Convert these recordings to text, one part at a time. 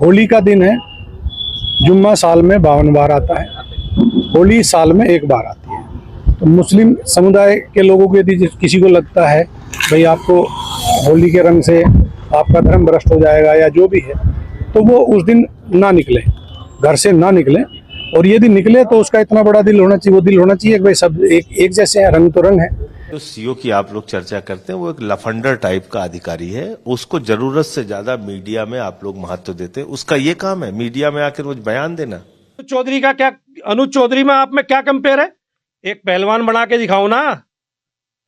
होली का दिन है। जुम्मा साल में 52 बार आता है, होली साल में एक बार आती है। तो मुस्लिम समुदाय के लोगों को यदि किसी को लगता है भाई आपको होली के रंग से आपका धर्म भ्रष्ट हो जाएगा या जो भी है, तो वो उस दिन ना निकले, घर से ना निकले। और यदि निकले तो उसका इतना बड़ा दिल होना चाहिए, वो दिल होना चाहिए कि भाई सब एक जैसे हैं, रंग तो रंग है। जो सीओ की आप लोग चर्चा करते हैं वो एक लफंडर टाइप का अधिकारी है, उसको जरूरत से ज्यादा मीडिया में आप लोग महत्व देते हैं। उसका ये काम है मीडिया में आकर रोज बयान देना। चौधरी का क्या, अनुज चौधरी में आप में क्या कंपेयर है? एक पहलवान बना के दिखाओ ना,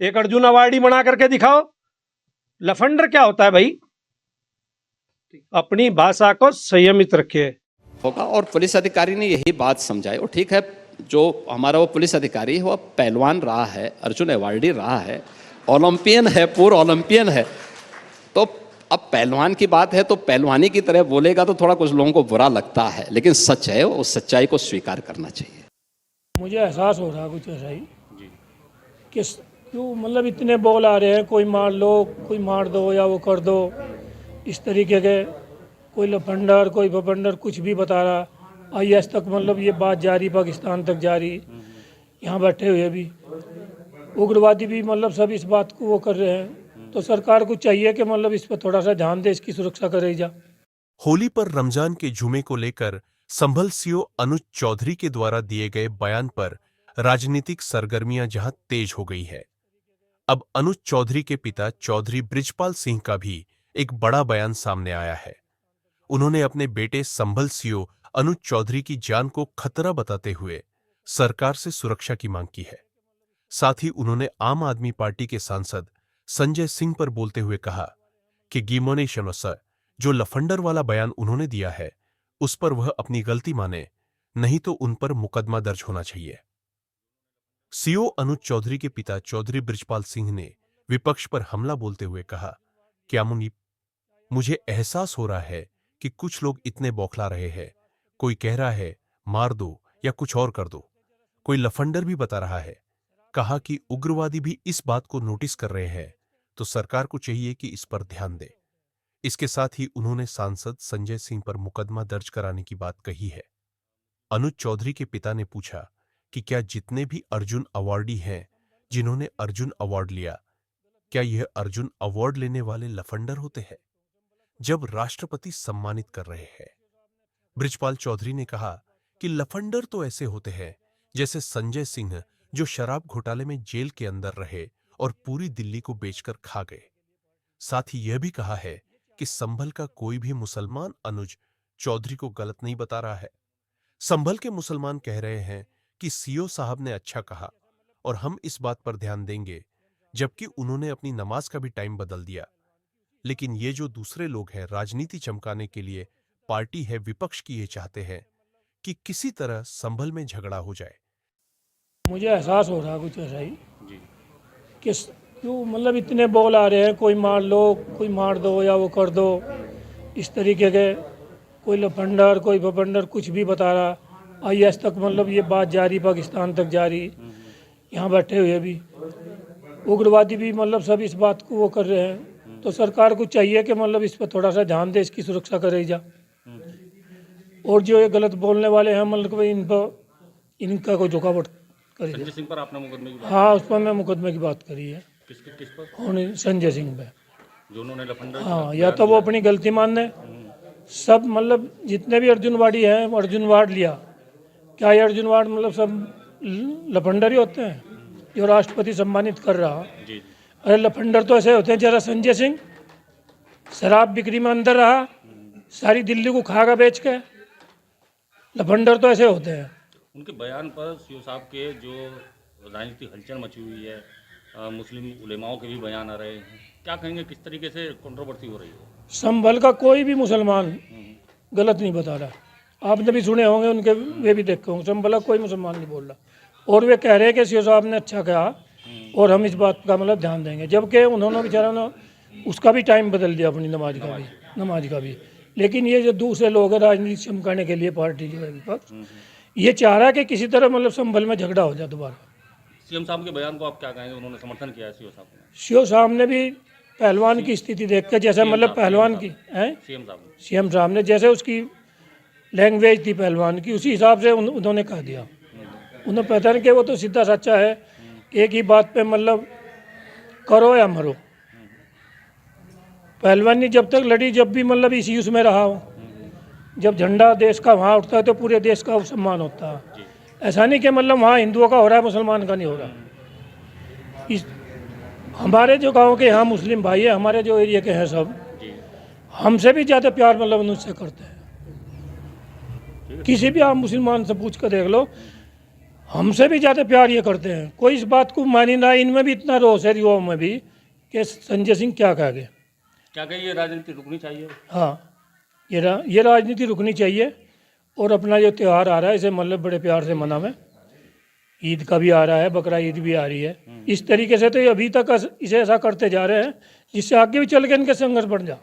एक अर्जुन अवार्डी बना करके दिखाओ। लफंडर क्या होता है भाई? अपनी भाषा को संयमित रखिए। होगा और पुलिस अधिकारी ने यही बात समझाई। और ठीक है, जो हमारा वो पुलिस अधिकारी है वो पहलवान रहा है, अर्जुन अवार्डी रहा है, ओलंपियन है, पूर्व ओलंपियन है। तो अब पहलवान की बात है तो पहलवानी की तरह बोलेगा तो थोड़ा कुछ लोगों को बुरा लगता है, लेकिन सच है, उस सच्चाई को स्वीकार करना चाहिए। मुझे एहसास हो रहा कुछ ऐसा ही कि क्यों मतलब इतने बॉल आ रहे हैं, कोई मार लो, कोई मार दो या वो कर दो, इस तरीके के कोई लफंडर कोई भपंडर कुछ भी बता रहा। IAS तक मतलब ये बात जारी, पाकिस्तान तक जारी, यहाँ बैठे हुए भी उग्रवादी भी मतलब सब इस बात को वो कर रहे हैं। तो सरकार को चाहिए कि मतलब इस पर थोड़ा सा ध्यान दे, इसकी सुरक्षा करे जा। होली पर रमजान के जुमे को लेकर संभल सीओ अनुज चौधरी के द्वारा दिए गए बयान पर राजनीतिक सरगर्मियां जहां तेज हो गई है, अब अनुज चौधरी के पिता चौधरी बृजपाल सिंह का भी एक बड़ा बयान सामने आया है। उन्होंने अपने बेटे संभल सीओ अनुज चौधरी की जान को खतरा बताते हुए सरकार से सुरक्षा की मांग की है। साथ ही उन्होंने आम आदमी पार्टी के सांसद संजय सिंह पर बोलते हुए कहा कि गिमोनेशन सर जो लफंडर वाला बयान उन्होंने दिया है उस पर वह अपनी गलती माने, नहीं तो उन पर मुकदमा दर्ज होना चाहिए। सीओ अनुज चौधरी के पिता चौधरी बृजपाल सिंह ने विपक्ष पर हमला बोलते हुए कहा, क्या मुझे एहसास हो रहा है कि कुछ लोग इतने बौखला रहे हैं। कोई कह रहा है मार दो या कुछ और कर दो, कोई लफंडर भी बता रहा है। कहा कि उग्रवादी भी इस बात को नोटिस कर रहे हैं, तो सरकार को चाहिए कि इस पर ध्यान दे। इसके साथ ही उन्होंने सांसद संजय सिंह पर मुकदमा दर्ज कराने की बात कही है। अनुज चौधरी के पिता ने पूछा कि क्या जितने भी अर्जुन अवार्डी हैं जिन्होंने अर्जुन अवार्ड लिया, क्या यह अर्जुन अवार्ड लेने वाले लफंडर होते हैं जब राष्ट्रपति सम्मानित कर रहे हैं? बृजपाल चौधरी ने कहा कि लफंडर तो ऐसे होते हैं जैसे संजय सिंह जो शराब घोटाले में जेल के अंदर रहे और पूरी दिल्ली को बेचकर खा गए। साथ ही यह भी कहा है कि संभल का कोई भी मुसलमान अनुज चौधरी को गलत नहीं बता रहा है। संभल के मुसलमान कह रहे हैं कि सीओ साहब ने अच्छा कहा और हम इस बात पर ध्यान देंगे, जबकि उन्होंने अपनी नमाज का भी टाइम बदल दिया। लेकिन ये जो दूसरे लोग हैं राजनीति चमकाने के लिए पार्टी है विपक्ष की, ये चाहते हैं कि किसी तरह संभल में झगड़ा हो जाए। मुझे एहसास हो रहा कुछ ऐसा ही कि क्यों मतलब इतने बॉल आ रहे हैं, कोई मार लो, कोई मार दो या वो कर दो, इस तरीके के कोई लफंडर कोई भपंडर कुछ भी बता रहा। IAS तक मतलब ये बात जारी, पाकिस्तान तक जारी, यहाँ बैठे हुए भी उग्रवादी भी मतलब सब इस बात को वो कर रहे हैं। तो सरकार को चाहिए कि मतलब इस पर थोड़ा सा ध्यान दे, इसकी सुरक्षा करे जा। और जो ये गलत बोलने वाले हैं मतलब इन पर इनका कोई रुकावट करे। संजय सिंह पर आपने मुकदमे की बात? हाँ, उस पर मैं मुकदमे की बात करी है। किस पर? और संजय सिंह पे, जो उन्होंने लफंडर। हाँ, या तो वो अपनी गलती मानने। सब मतलब जितने भी अर्जुन अवार्डी हैं, अर्जुन अवार्ड लिया, क्या ये अर्जुन अवार्ड मतलब सब लफंडर ही होते हैं जो राष्ट्रपति सम्मानित कर रहा? अरे लफंडर तो ऐसे होते हैं, जरा संजय सिंह शराब बिक्री में अंदर रहा, सारी दिल्ली को खागा बेच के। लफंडर तो ऐसे होते हैं। उनके बयान पर सीओ साहब के जो राजनीतिक हलचल मची हुई है, मुस्लिम उलेमाओं के भी बयान आ रहे हैं, क्या कहेंगे, किस तरीके से कंट्रोवर्सी हो रही है? संभल का कोई भी मुसलमान गलत नहीं बता रहा। आपने भी सुने होंगे उनके, वे भी देखे होंगे। संभल का कोई मुसलमान नहीं बोल रहा। और वे कह रहे हैं कि सीओ साहब ने अच्छा कहा और हम इस बात का मतलब ध्यान देंगे, जबकि उन्होंने बेचारा उसका भी टाइम बदल दिया, अपनी नमाज का भी। लेकिन ये जो दूसरे लोग हैं राजनीति चमकाने के लिए, पार्टी जो है विपक्ष, ये चाह रहा है कि किसी तरह मतलब संभल में झगड़ा हो जाए दोबारा। सीएम साहब के बयान को आप क्या कहेंगे? उन्होंने समर्थन किया है सीओ साहब ने? सीओ साहब ने भी पहलवान की स्थिति देख के, जैसे मतलब पहलवान की हैं सीएम साहब ने। सीएम साहब ने जैसे उसकी लैंग्वेज थी पहलवान की, उसी हिसाब से उन्होंने कह दिया। उन्हें पता नहीं कि वो तो सीधा सच्चा है, एक ही बात पे मतलब करो या मरो। पहलवानी जब तक लड़ी, जब भी मतलब इस यूज में रहा हो, जब झंडा देश का वहाँ उठता है तो पूरे देश का सम्मान होता है। ऐसा नहीं कि मतलब वहाँ हिंदुओं का हो रहा है, मुसलमान का नहीं हो रहा। इस हमारे जो गांव के यहाँ मुस्लिम भाई है, हमारे जो एरिया के हैं सब, हमसे भी ज़्यादा प्यार मतलब उनसे करते हैं। किसी भी आप मुसलमान से पूछ कर देख लो, हमसे भी ज़्यादा प्यार ये करते हैं। कोई इस बात को मानी ना। इनमें भी इतना रोष है युवाओं में भी कि संजय सिंह क्या कह गए। क्या कहिए, राजनीति रुकनी चाहिए? हाँ, ये राजनीति रुकनी चाहिए। और अपना जो त्यौहार आ रहा है इसे मतलब बड़े प्यार से मनावें। ईद का भी आ रहा है, बकरा ईद भी आ रही है। इस तरीके से तो ये अभी तक इसे ऐसा करते जा रहे हैं जिससे आगे भी चल के इनके संघर्ष बढ़ जा।